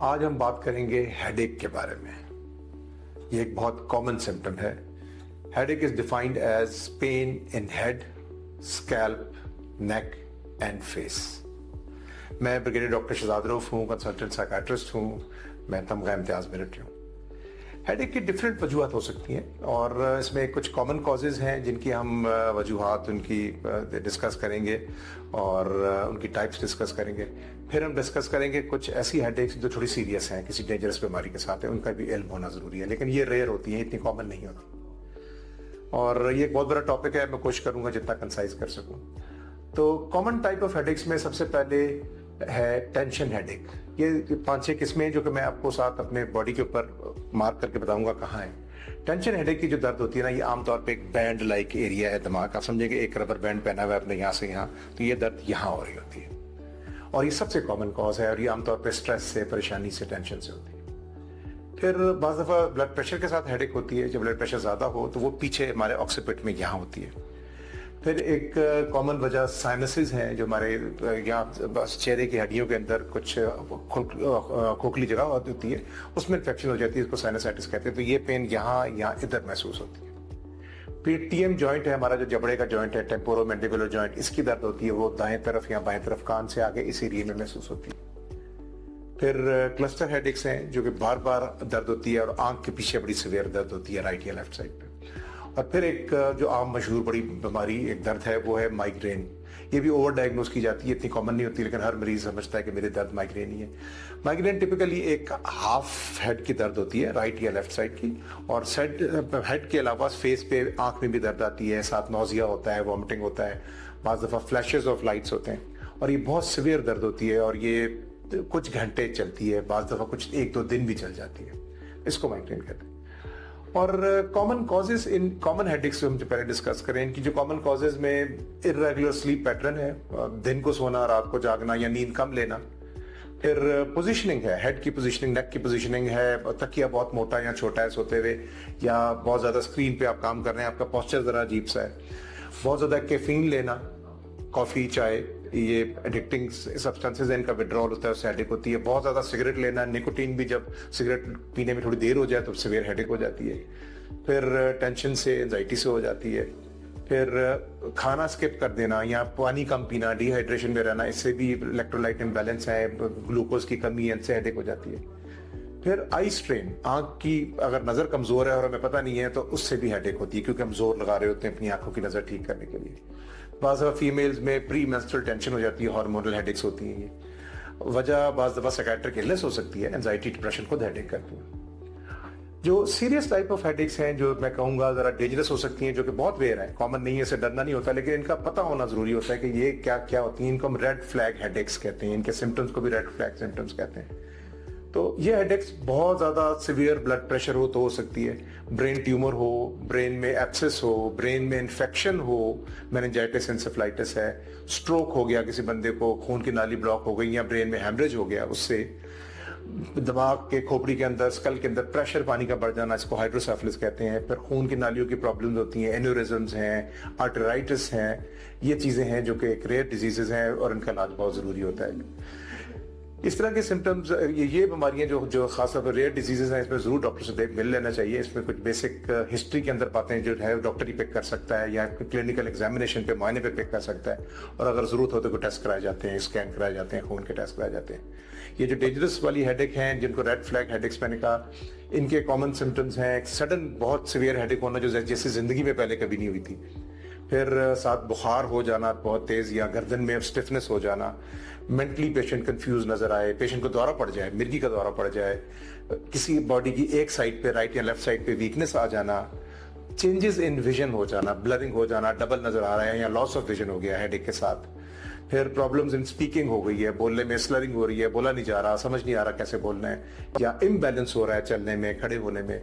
आज हम बात करेंगे हेडेक के बारे में। ये एक बहुत कॉमन सिम्टम है। Headache is defined as pain in head, scalp, neck and face. मैं ब्रिगेडियर डॉक्टर शहजाद रऊफ हूँ, कंसल्टेंट साइकाट्रिस्ट हूँ। मैं तमगा इम्तियाज मिलिट्री हूँ। हेडेक की डिफरेंट वजूहत हो सकती हैं और इसमें कुछ कॉमन कॉजेज़ हैं जिनकी हम वजूहत उनकी डिस्कस करेंगे और उनकी टाइप्स डिस्कस करेंगे। फिर हम डिस्कस करेंगे कुछ ऐसी हेडेक्स जो थोड़ी सीरियस हैं, किसी डेंजरस बीमारी के साथ है, उनका भी इल्म होना ज़रूरी है, लेकिन ये रेयर होती हैं, इतनी कॉमन नहीं होती। और ये एक बहुत बड़ा टॉपिक है, मैं कोशिश करूँगा जितना कंसाइज कर सकूँ। तो कॉमन टाइप ऑफ हेडेक्स में सबसे पहले है टेंशन हेडेक। ये 5-6 किस्में जो कि मैं आपको साथ अपने बॉडी के ऊपर मार्क करके बताऊंगा कहाँ है। टेंशन हेडेक की जो दर्द होती है ना, ये आमतौर पे एक बैंड लाइक एरिया है दिमाग। आप समझेंगे एक रबर बैंड पहना हुआ है अपने यहाँ से यहाँ, तो ये दर्द यहाँ हो रही होती है और ये सबसे कॉमन कॉज है और ये आमतौर पे स्ट्रेस से, परेशानी से, टेंशन से होती है। फिर बाज़ दफ़ा ब्लड प्रेशर के साथ हेडेक होती है। जब ब्लड प्रेशर ज़्यादा हो तो वो पीछे हमारे ऑक्सीपिट में यहाँ होती है। फिर एक कॉमन वजह साइनसेस हैं, जो हमारे यहाँ चेहरे की हड्डियों के अंदर कुछ खोखली जगह होती है, उसमें इन्फेक्शन हो जाती है, इसको साइनसाइटिस कहते हैं। तो ये पेन यहाँ इधर महसूस होती है। फिर टीएम जॉइंट है, हमारा जो जबड़े का जॉइंट है, टेम्पोरोमैंडिबुलर जॉइंट, इसकी दर्द होती है, वो दाएं तरफ या बाएं तरफ कान से आगे इस एरिया में महसूस होती है। फिर क्लस्टर हेडेक्स हैं जो कि बार बार दर्द होती है और आंख के पीछे बड़ी सीवियर दर्द होती है, राइट या लेफ्ट साइड पे। और फिर एक जो आम मशहूर बड़ी बीमारी एक दर्द है, वो है माइग्रेन। ये भी ओवर डायग्नोज की जाती है, इतनी कॉमन नहीं होती, लेकिन हर मरीज समझता है कि मेरे दर्द माइग्रेन ही है। माइग्रेन टिपिकली एक हाफ हेड की दर्द होती है, राइट या लेफ्ट साइड की, और हेड के अलावा फेस पे, आंख में भी दर्द आती है, साथ नौजिया होता है, वॉमिटिंग होता है, बाज़ दफ़ा फ्लैशेस ऑफ लाइट्स होते हैं और ये बहुत सिवियर दर्द होती है और ये कुछ घंटे चलती है, बाज़ दफ़ा कुछ 1-2 दिन भी चल जाती है। इसको माइग्रेन कहते हैं। और common causes in common headaches जो हम पहले डिस्कस करें, इनकी जो कॉमन कॉजेज में इर्रेगुलर स्लीप पैटर्न है, दिन को सोना, रात को जागना या नींद कम लेना। फिर पोजीशनिंग है, हेड की पोजीशनिंग, नेक की पोजीशनिंग है, तकिया बहुत मोटा या छोटा है सोते हुए, या बहुत ज्यादा स्क्रीन पे आप काम कर रहे हैं, आपका पोस्चर जरा अजीब सा है। बहुत ज्यादा कैफीन लेना, कॉफी, चाय, ये एडिक्टिंग सब्सटेंसेस हैं, इनका विड्रॉल होता है, उससे हेडेक होती है। बहुत ज़्यादा सिगरेट लेना, निकोटीन भी जब सिगरेट पीने में थोड़ी देर हो जाए तो सिवियर हेडेक हो जाती है। फिर टेंशन से, एंजाइटी से हो जाती है। फिर खाना स्किप कर देना या पानी कम पीना, डिहाइड्रेशन में रहना, इससे भी इलेक्ट्रोलाइट इम्बैलेंस है, ग्लूकोज की कमी है, इनसे हेडेक हो जाती है। फिर आई स्ट्रेन, आंख की अगर नज़र कमज़ोर है और हमें पता नहीं है तो उससे भी हेडेक होती है, क्योंकि हम जोर लगा रहे होते हैं अपनी आंखों की नज़र ठीक करने के लिए। बाज़ दफ़ा फीमेल्स में प्री मेंस्ट्रुअल टेंशन हो जाती है, हार्मोनल हेडेक्स होती हैं। ये वजह बाज़ दफ़ा साइकियाट्रिक इलनेस हो सकती है, एंजाइटी, डिप्रेशन खुद हेडेक करती है। जो सीरियस टाइप ऑफ हेडेक्स हैं, जो मैं कहूँगा ज़रा डेंजरस हो सकती हैं, जो कि बहुत रेयर है, कॉमन नहीं है, इससे डरना नहीं होता, लेकिन इनका पता होना ज़रूरी होता है कि ये क्या क्या होती हैं। इनको हम रेड फ्लैग हेडेक्स कहते हैं, इनके सिम्टम्स को भी रेड फ्लैग सिम्टम्स कहते हैं। तो ये हेडेक्स बहुत ज़्यादा सिवियर ब्लड प्रेशर हो तो हो सकती है, ब्रेन ट्यूमर हो, ब्रेन में एब्सेस हो, ब्रेन में इन्फेक्शन हो, मेनिंजाइटिस, एंसेफेलाइटिस है, स्ट्रोक हो गया किसी बंदे को, खून की नाली ब्लॉक हो गई या ब्रेन में हेमरेज हो गया, उससे दिमाग के खोपड़ी के अंदर, स्कल के अंदर प्रेशर पानी का बढ़ जाना, इसको हाइड्रोसेफेलस कहते हैं। फिर खून की नालियों की प्रॉब्लम्स होती हैं, एन्यूरिज्म्स हैं, आर्टराइटिस हैं। ये चीज़ें हैं जो कि एक रेयर डिजीजेज हैं और इनका इलाज बहुत ज़रूरी होता है। इस तरह के सिम्टम्स, ये बीमारियां जो खासतौर पर रेयर डिजीजेज हैं, इसमें जरूर डॉक्टर से मिल लेना चाहिए। इसमें कुछ बेसिक हिस्ट्री के अंदर बातें जो है डॉक्टर ही पिक कर सकता है या क्लिनिकल एग्जामिनेशन पे, मुआयने पे पिक कर सकता है, और अगर जरूरत हो तो कोई टेस्ट कराए जाते हैं, स्कैन कराए जाते हैं, खून के टेस्ट कराए जाते हैं। ये जो डेंजरस वाली हेडेक हैं, जिनको रेड फ्लैग हेडेक्स मैंने कहा, इनके कॉमन सिम्टम्स हैं सडन बहुत सीवियर हेडेक होना, जो जैसे जिंदगी में पहले कभी नहीं हुई थी। फिर साथ बुखार हो जाना बहुत तेज, या गर्दन में स्टिफनेस हो जाना, मेंटली पेशेंट कंफ्यूज नजर आए, पेशेंट को दौरा पड़ जाए, मिर्गी का दौरा पड़ जाए, किसी बॉडी की एक साइड पे, राइट या लेफ्ट साइड पे वीकनेस आ जाना, चेंजेस इन विजन हो जाना, ब्लरिंग हो जाना, डबल नजर आ रहा है या लॉस ऑफ विजन हो गया हेडेक के साथ। फिर प्रॉब्लम्स इन स्पीकिंग हो गई है, बोलने में स्लरिंग हो रही है, बोला नहीं जा रहा, समझ नहीं आ रहा कैसे बोलना है, या इम्बैलेंस हो रहा है चलने में, खड़े होने में,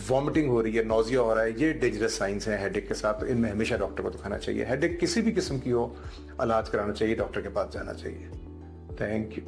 वॉमिटिंग हो रही है, नौजिया हो रहा है। ये डेंजरस साइंस हैं हेडेक के साथ, तो इनमें हमेशा डॉक्टर को दिखाना चाहिए। हेडेक किसी भी किस्म की हो, इलाज कराना चाहिए, डॉक्टर के पास जाना चाहिए। Thank you.